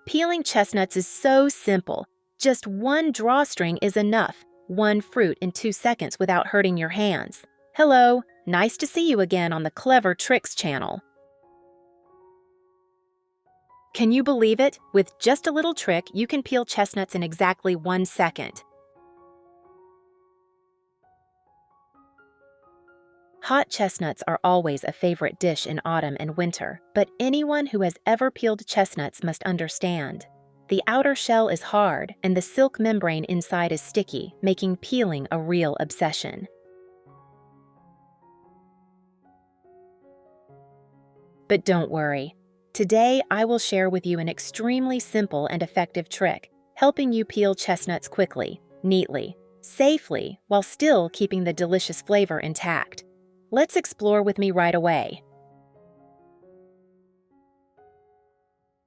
Peeling chestnuts is so simple. Just one drawstring is enough. One fruit in 2 seconds without hurting your hands. Hello, nice to see you again on the Clever Tricks channel. Can you believe it? With just a little trick, you can peel chestnuts in exactly 1 second. Hot chestnuts are always a favorite dish in autumn and winter, but anyone who has ever peeled chestnuts must understand. The outer shell is hard, and the silk membrane inside is sticky, making peeling a real obsession. But don't worry. Today, I will share with you an extremely simple and effective trick, helping you peel chestnuts quickly, neatly, safely, while still keeping the delicious flavor intact. Let's explore with me right away.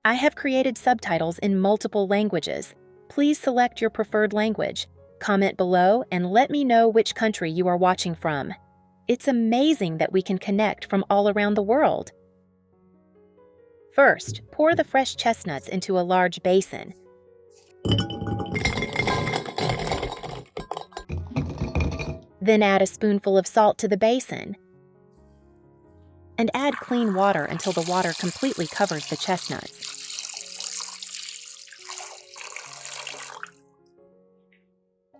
I have created subtitles in multiple languages. Please select your preferred language. Comment below and let me know which country you are watching from. It's amazing that we can connect from all around the world. First, pour the fresh chestnuts into a large basin. Then add a spoonful of salt to the basin. And add clean water until the water completely covers the chestnuts.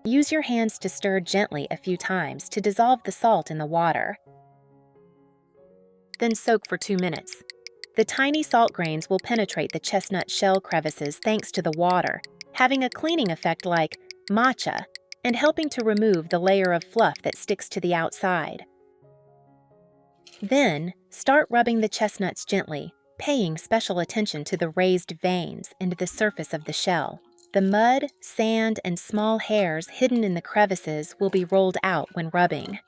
Use your hands to stir gently a few times to dissolve the salt in the water. Then soak for 2 minutes. The tiny salt grains will penetrate the chestnut shell crevices thanks to the water, having a cleaning effect like matcha and helping to remove the layer of fluff that sticks to the outside. Then, start rubbing the chestnuts gently, paying special attention to the raised veins and the surface of the shell. The mud, sand, and small hairs hidden in the crevices will be rolled out when rubbing.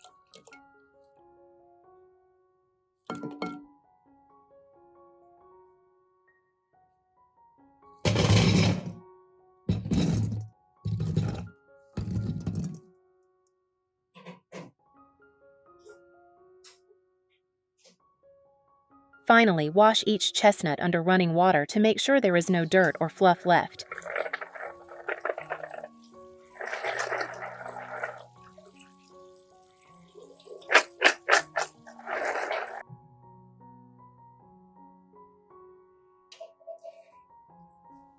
Finally, wash each chestnut under running water to make sure there is no dirt or fluff left.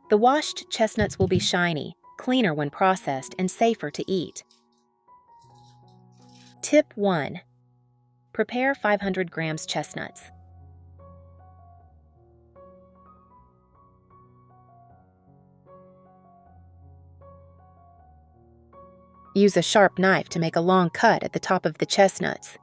The washed chestnuts will be shiny, cleaner when processed, and safer to eat. Tip 1. Prepare 500 grams chestnuts. Use a sharp knife to make a long cut at the top of the chestnuts.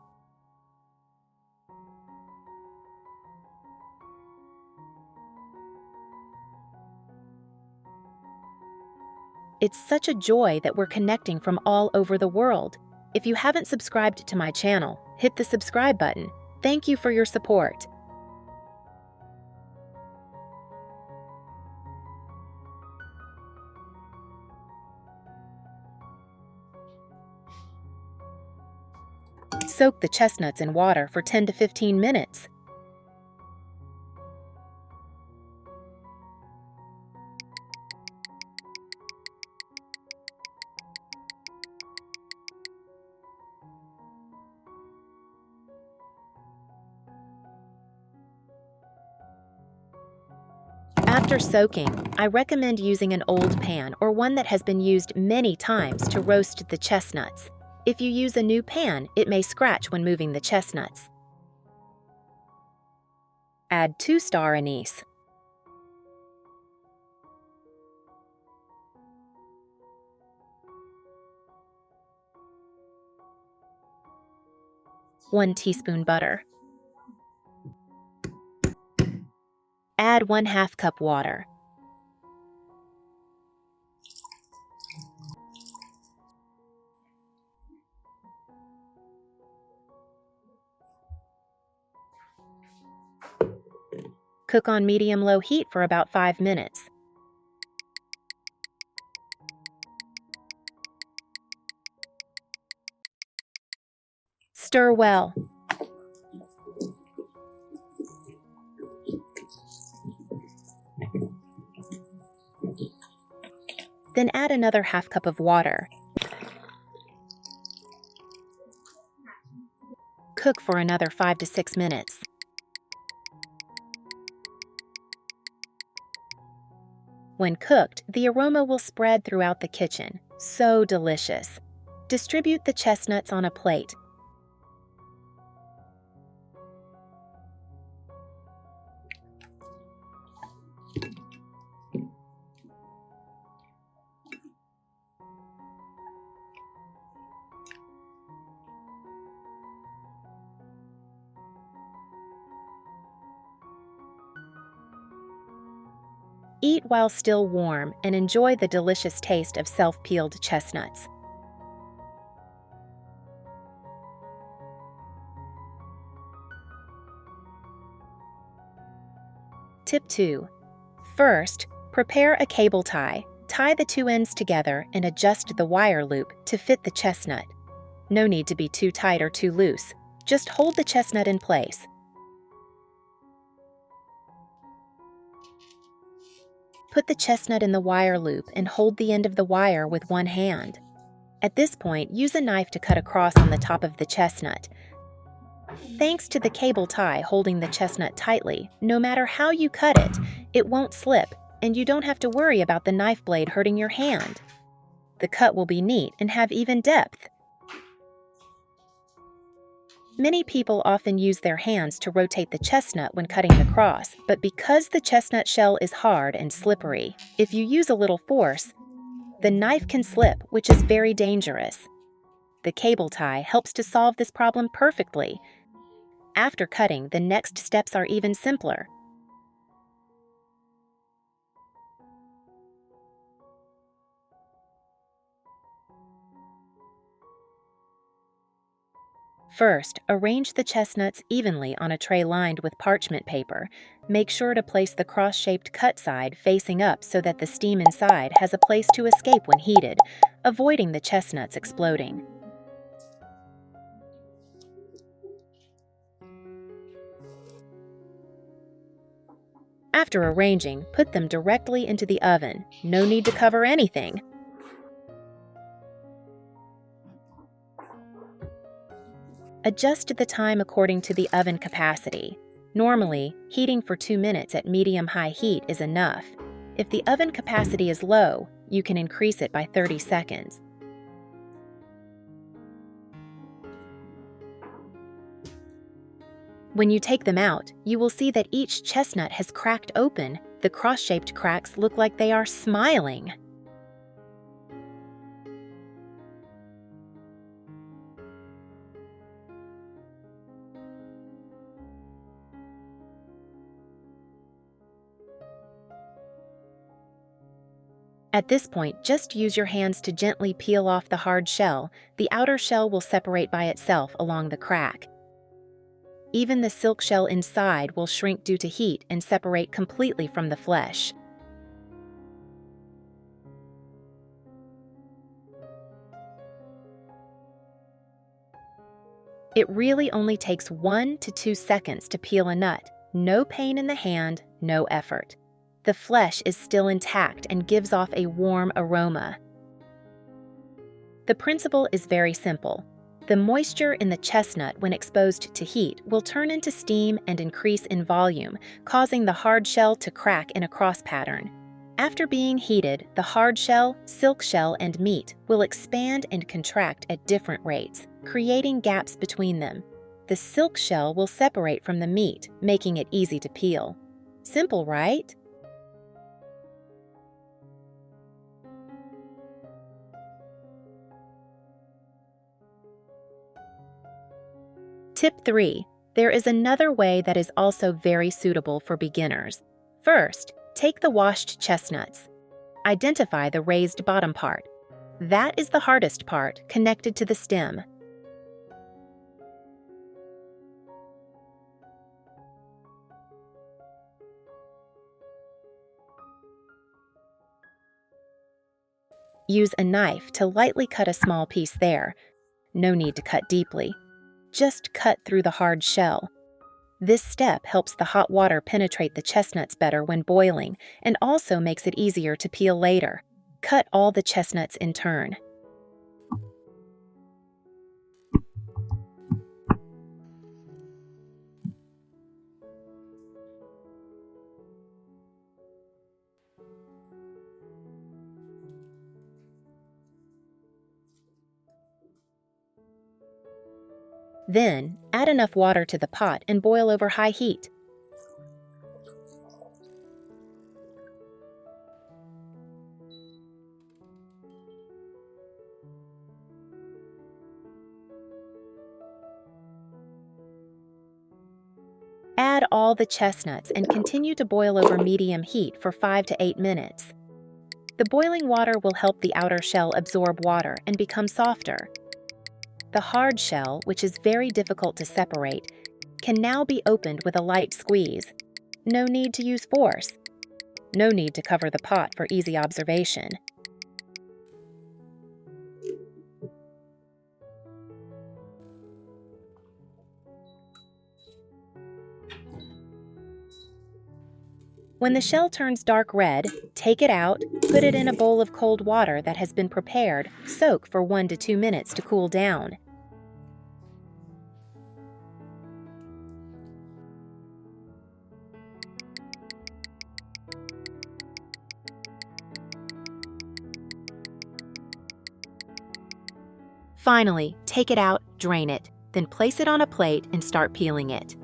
It's such a joy that we're connecting from all over the world. If you haven't subscribed to my channel, hit the subscribe button. Thank you for your support. Soak the chestnuts in water for 10 to 15 minutes. After soaking, I recommend using an old pan or one that has been used many times to roast the chestnuts. If you use a new pan, it may scratch when moving the chestnuts. Add 2 star anise. One teaspoon butter. Add 1/2 cup water. Cook on medium-low heat for about 5 minutes. Stir well. Then add another half cup of water. Cook for another 5 to 6 minutes. When cooked, the aroma will spread throughout the kitchen. So delicious. Distribute the chestnuts on a plate. Eat while still warm and enjoy the delicious taste of self-peeled chestnuts. Tip 2. First, prepare a cable tie. Tie the two ends together and adjust the wire loop to fit the chestnut. No need to be too tight or too loose. Just hold the chestnut in place. Put the chestnut in the wire loop and hold the end of the wire with one hand. At this point, use a knife to cut across on the top of the chestnut. Thanks to the cable tie holding the chestnut tightly, no matter how you cut it, it won't slip, and you don't have to worry about the knife blade hurting your hand. The cut will be neat and have even depth. Many people often use their hands to rotate the chestnut when cutting the cross, but because the chestnut shell is hard and slippery, if you use a little force, the knife can slip, which is very dangerous. The cable tie helps to solve this problem perfectly. After cutting, the next steps are even simpler. First, arrange the chestnuts evenly on a tray lined with parchment paper. Make sure to place the cross-shaped cut side facing up so that the steam inside has a place to escape when heated, avoiding the chestnuts exploding. After arranging, put them directly into the oven. No need to cover anything. Adjust the time according to the oven capacity. Normally, heating for 2 minutes at medium-high heat is enough. If the oven capacity is low, you can increase it by 30 seconds. When you take them out, you will see that each chestnut has cracked open. The cross-shaped cracks look like they are smiling. At this point, just use your hands to gently peel off the hard shell. The outer shell will separate by itself along the crack. Even the silk shell inside will shrink due to heat and separate completely from the flesh. It really only takes 1 to 2 seconds to peel a nut. No pain in the hand, no effort. The flesh is still intact and gives off a warm aroma. The principle is very simple. The moisture in the chestnut, when exposed to heat, will turn into steam and increase in volume, causing the hard shell to crack in a cross pattern. After being heated, the hard shell, silk shell, and meat will expand and contract at different rates, creating gaps between them. The silk shell will separate from the meat, making it easy to peel. Simple, right? Tip 3. There is another way that is also very suitable for beginners. First, take the washed chestnuts. Identify the raised bottom part. That is the hardest part, connected to the stem. Use a knife to lightly cut a small piece there. No need to cut deeply. Just cut through the hard shell. This step helps the hot water penetrate the chestnuts better when boiling and also makes it easier to peel later. Cut all the chestnuts in turn. Then, add enough water to the pot and boil over high heat. Add all the chestnuts and continue to boil over medium heat for 5 to 8 minutes. The boiling water will help the outer shell absorb water and become softer. The hard shell, which is very difficult to separate, can now be opened with a light squeeze. No need to use force. No need to cover the pot for easy observation. When the shell turns dark red, take it out, put it in a bowl of cold water that has been prepared, soak for 1 to 2 minutes to cool down. Finally, take it out, drain it, then place it on a plate and start peeling it.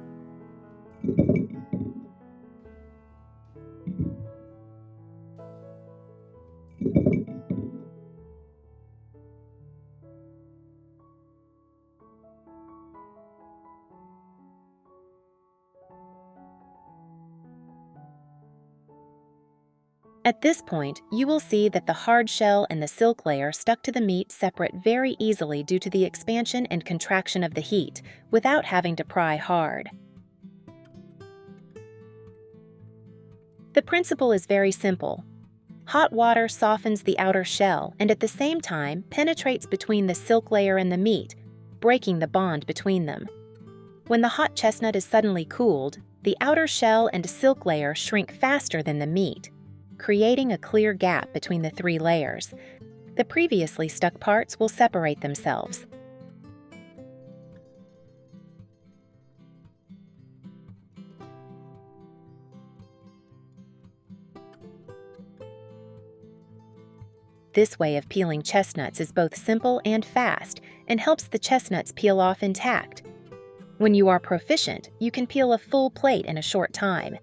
At this point, you will see that the hard shell and the silk layer stuck to the meat separate very easily due to the expansion and contraction of the heat, without having to pry hard. The principle is very simple. Hot water softens the outer shell and at the same time penetrates between the silk layer and the meat, breaking the bond between them. When the hot chestnut is suddenly cooled, the outer shell and silk layer shrink faster than the meat, creating a clear gap between the 3 layers. The previously stuck parts will separate themselves. This way of peeling chestnuts is both simple and fast and helps the chestnuts peel off intact. When you are proficient, you can peel a full plate in a short time.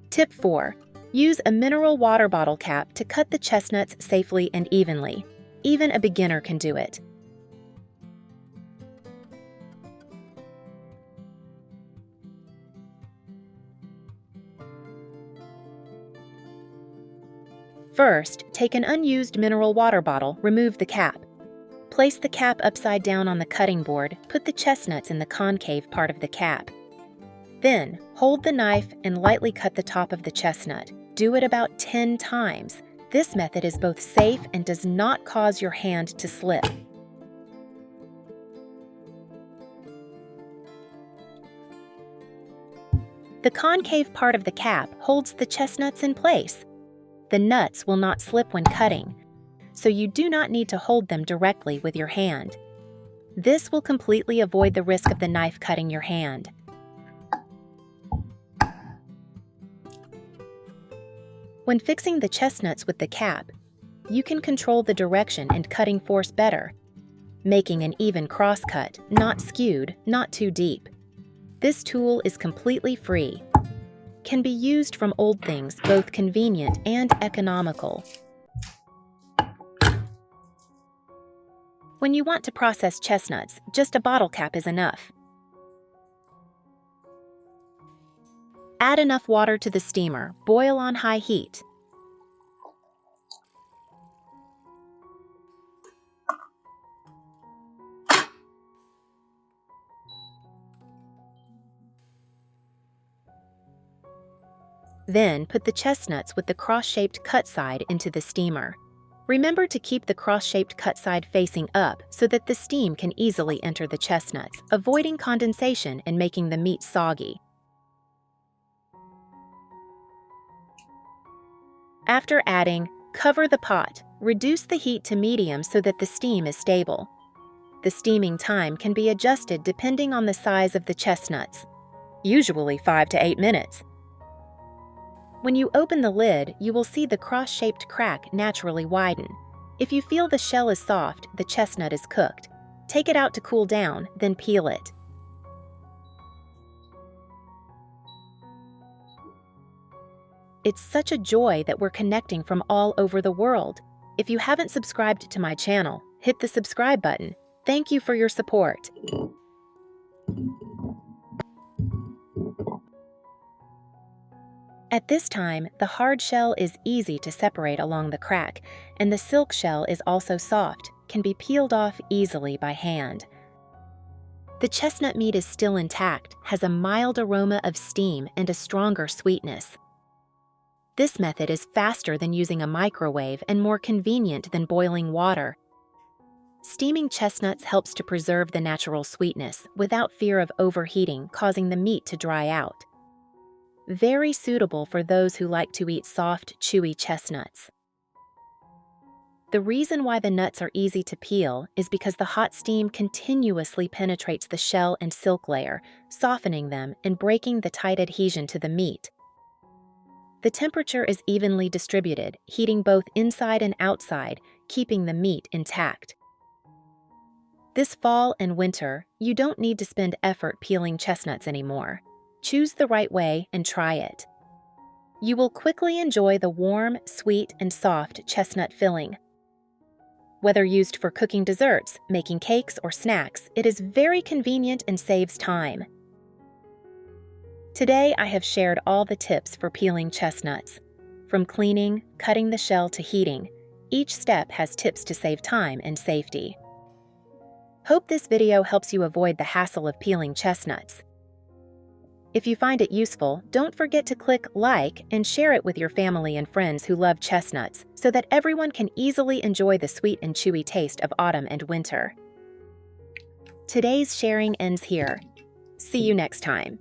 Tip 4. Use a mineral water bottle cap to cut the chestnuts safely and evenly. Even a beginner can do it. First, take an unused mineral water bottle, remove the cap. Place the cap upside down on the cutting board, put the chestnuts in the concave part of the cap. Then, hold the knife and lightly cut the top of the chestnut. Do it about 10 times. This method is both safe and does not cause your hand to slip. The concave part of the cap holds the chestnuts in place. The nuts will not slip when cutting, so you do not need to hold them directly with your hand. This will completely avoid the risk of the knife cutting your hand. When fixing the chestnuts with the cap, you can control the direction and cutting force better, making an even crosscut, not skewed, not too deep. This tool is completely free. Can be used from old things, both convenient and economical. When you want to process chestnuts, just a bottle cap is enough. Add enough water to the steamer. Boil on high heat. Then put the chestnuts with the cross-shaped cut side into the steamer. Remember to keep the cross-shaped cut side facing up so that the steam can easily enter the chestnuts, avoiding condensation and making the meat soggy. After adding, cover the pot. Reduce the heat to medium so that the steam is stable. The steaming time can be adjusted depending on the size of the chestnuts, usually 5 to 8 minutes. When you open the lid, you will see the cross-shaped crack naturally widen. If you feel the shell is soft, the chestnut is cooked. Take it out to cool down, then peel it. It's such a joy that we're connecting from all over the world. If you haven't subscribed to my channel, hit the subscribe button. Thank you for your support. At this time, the hard shell is easy to separate along the crack, and the silk shell is also soft, can be peeled off easily by hand. The chestnut meat is still intact, has a mild aroma of steam and a stronger sweetness. This method is faster than using a microwave and more convenient than boiling water. Steaming chestnuts helps to preserve the natural sweetness without fear of overheating, causing the meat to dry out. Very suitable for those who like to eat soft, chewy chestnuts. The reason why the nuts are easy to peel is because the hot steam continuously penetrates the shell and silk layer, softening them and breaking the tight adhesion to the meat. The temperature is evenly distributed, heating both inside and outside, keeping the meat intact. This fall and winter, you don't need to spend effort peeling chestnuts anymore. Choose the right way and try it. You will quickly enjoy the warm, sweet, and soft chestnut filling. Whether used for cooking desserts, making cakes, or snacks, it is very convenient and saves time. Today, I have shared all the tips for peeling chestnuts. From cleaning, cutting the shell to heating, each step has tips to save time and safety. Hope this video helps you avoid the hassle of peeling chestnuts. If you find it useful, don't forget to click like and share it with your family and friends who love chestnuts so that everyone can easily enjoy the sweet and chewy taste of autumn and winter. Today's sharing ends here. See you next time.